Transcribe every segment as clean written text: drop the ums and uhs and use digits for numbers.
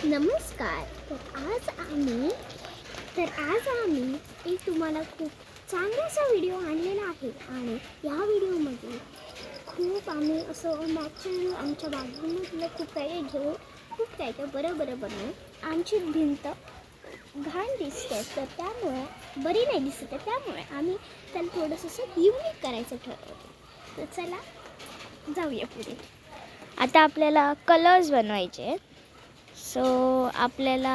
नमस्कार. तर आज आम्ही एक तुम्हाला खूप चांगलासा व्हिडिओ आणलेला आहे आणि या व्हिडिओमध्ये खूप आम्ही असं नॅचरल आमच्या बागेमधलं खूप काही घेऊन खूप काय काय बरं बनवून आमची भिंत घाण दिसते, तर त्यामुळे बरी नाही दिसत आहे, त्यामुळे आम्ही त्याला थोडंसं असं युनिक करायचं ठरवलं. तर चला जाऊया पुढे. आता आपल्याला कलर्स बनवायचे. सो आपल्याला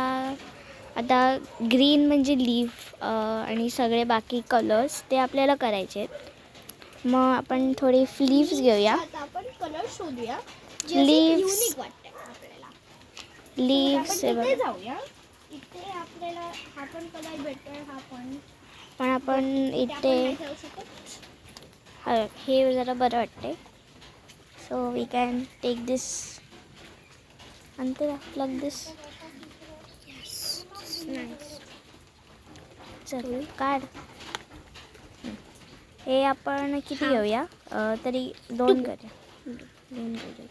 आता ग्रीन म्हणजे लीफ आणि सगळे बाकी कलर्स ते आपल्याला करायचे आहेत. मग आपण थोडी लीव्स घेऊया. आता आपण कलर शोधूया. लीव्स आपल्याला लीव्स इथे जाऊया. इथे आपल्याला हा पण कलर भेटतोय. पण आपण इथे जाऊ शकत. हे जरा बरं वाटते. So we can take this and plug this. Nice. चल काढ. हे आपण किती घेऊया? तरी दोन करूया. दोन करूया.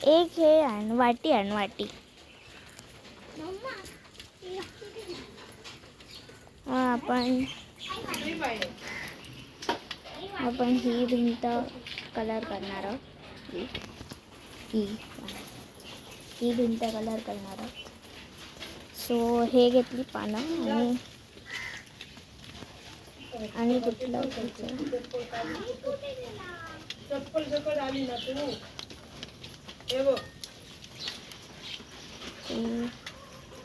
एक हे आण वाटी आपण ही भिंत कलर करणार आहोत. ही भिंत कलर करणार आहोत. सो हे घेतली पानं आणि कुठलं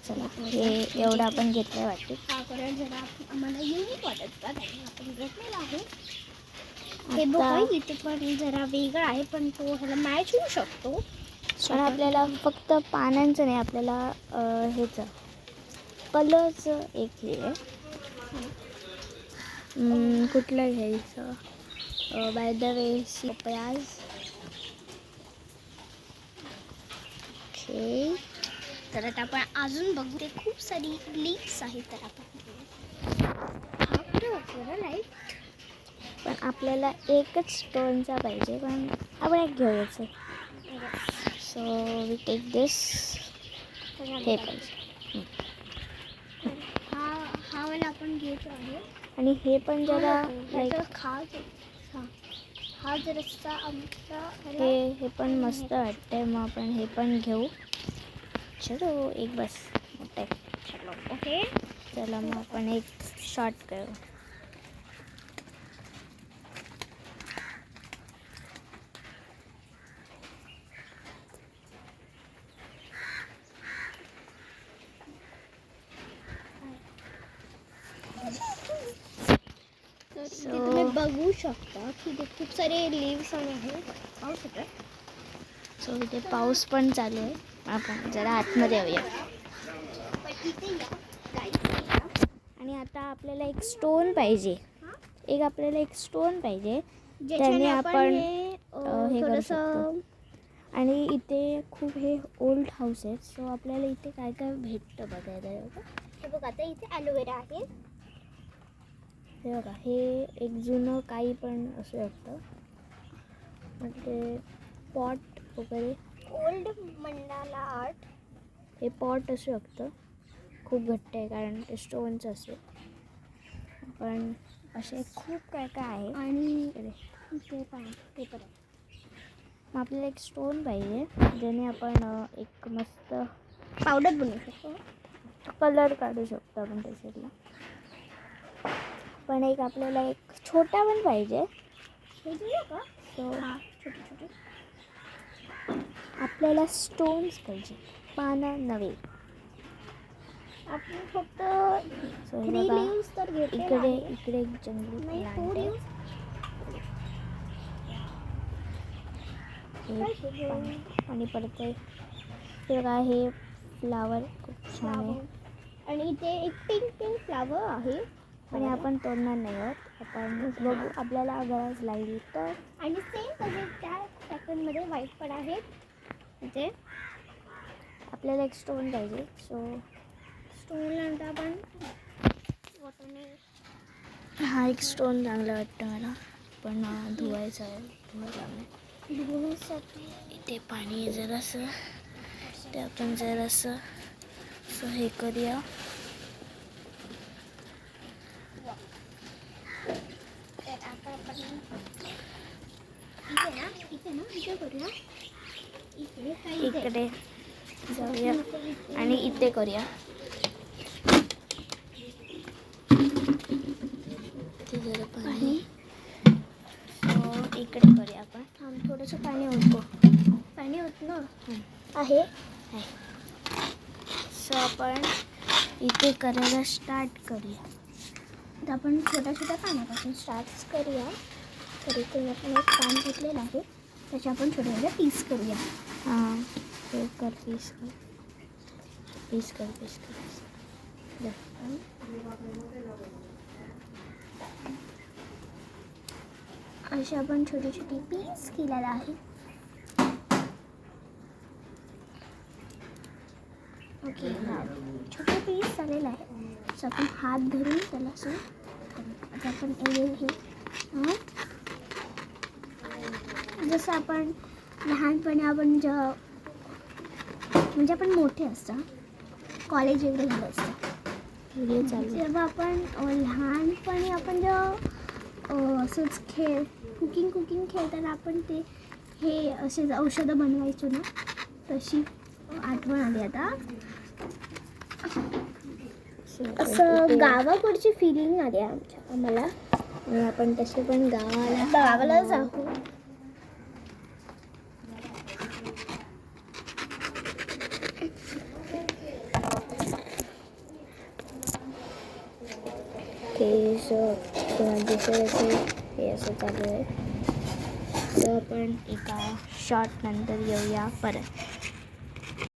चला हे एवढं आपण घेतलं वाटते. हा कलर जरा आम्हाला युनिक वाटत आपण घेतलेला आहे. हे बघा इथे पण जरा वेगळा आहे, पण तो ह्याला मॅच होऊ शकतो. पण आपल्याला फक्त पानांचं नाही, आपल्याला ह्याचं कलरचं एक हे आहे. कुठलं घ्यायचं? By the way papayas. Okay. तर आता आपण अजून बघू. ते खूप सारी लीक्स आहेत. तर आपण लाईट पण आपल्याला एकच स्टोनचा पाहिजे, पण आपण एक घेऊयाचं. सो वी टेक दिस. हे पाहिजे. हा वाला आपण घेतो आहे. आणि हे पण जरा लाईक हा जरासा आमचा हे पण मस्त वाटतंय. मग आपण हे पण घेऊ. चलो एक बस मोठं आहे. ओके. चला मग आपण एक शॉट करू. तुम्ही बघू शकता की ते खूप सारे लीव्स आहेत. पाहू शकता. सो इथे पाऊस पण चालू आहे. आपण जरा आतमध्ये येऊया. आणि आता आपल्याला एक स्टोन पाहिजे. त्याने आपण हे करू शकतो. आणि इथे खूप हे ओल्ड हाऊस आहेत. सो आपल्याला इथे काय काय भेटतं बघायला. हे बघ, आता इथे ॲलोवेरा आहे. हे बघा, हे एक जुनं काही पण असू शकतं. म्हणजे पॉट वगैरे. Old mandala art. हे पॉट असू शकतं. खूप घट्ट आहे कारण ते स्टोनचं असेल. पण असे खूप काय काय आहे. आणि ते पण पेपर आहे. मग आपल्याला एक स्टोन पाहिजे, ज्याने आपण एक मस्त पावडर बनवू शकतो. कलर काढू शकतो आपण त्याच्यातला. पण एक आपल्याला एक छोटा पण पाहिजे. का? सो छोटे छोटे आपल्याला स्टोन्स पाहिजे, पानं नव्हे. आपण फक्त सो तर इकडे एक जंगली नाही, प्लांट आहे. आणि परत हे बघा, हे फ्लावर खूप छान आहे. आणि इथे एक पिंक फ्लावर आहे. आणि आपण तोडणार नाही आहोत. आपण बघू, आपल्याला गरज लागली तर. आणि सेम तसे त्या पॅटर्नमध्ये व्हाईट पण आहेत. म्हणजे आपल्याला एक स्टोन पाहिजे. सो स्टोन नंतर आपण हा एक स्टोन चांगला वाटतं मला. पण धुवायचं आहे. धुवायला नाही. धुण्यासाठी इथे पाणी आहे जरासं, ते आपण जरासं असं हे करूया. तर आता आपण इथे करूया. इकडे जाऊया आणि इथे करूया. ते जरा पाणी इकडे करूया आपण. थोडंसं पाणी ओतलं आहे. सो आपण इथे करायला स्टार्ट करूया. तर आपण छोट्या पाण्यापासून स्टार्ट करूया. तर इथे आपण एक पान घेतलेलं आहे, त्याचे आपण छोटे पीस करूया. हां ते कर पीस कर. असे आपण छोटे पीस केलेले आहे. ओके, छोटे पीस झालेलं आहे. सो आपण हात धरून त्याला असं आता आपण हे जसं आपण लहानपणी आपण म्हणजे आपण मोठे असतो, कॉलेज वगैरे झालं असतं, व्हिडिओ चालू. जेव्हा आपण लहानपणी आपण जेव्हा असंच कुकिंग खेळताना आपण हे असे औषधं बनवायचो ना, तशी आठवण आली आता. असं गावाकडची फिलिंग आली आम्हाला. आणि आपण तसे पण गावाला जाऊ. ते दुसरं हे असं चालू आहे. सो आपण एका शॉर्ट नंतर येऊया परत.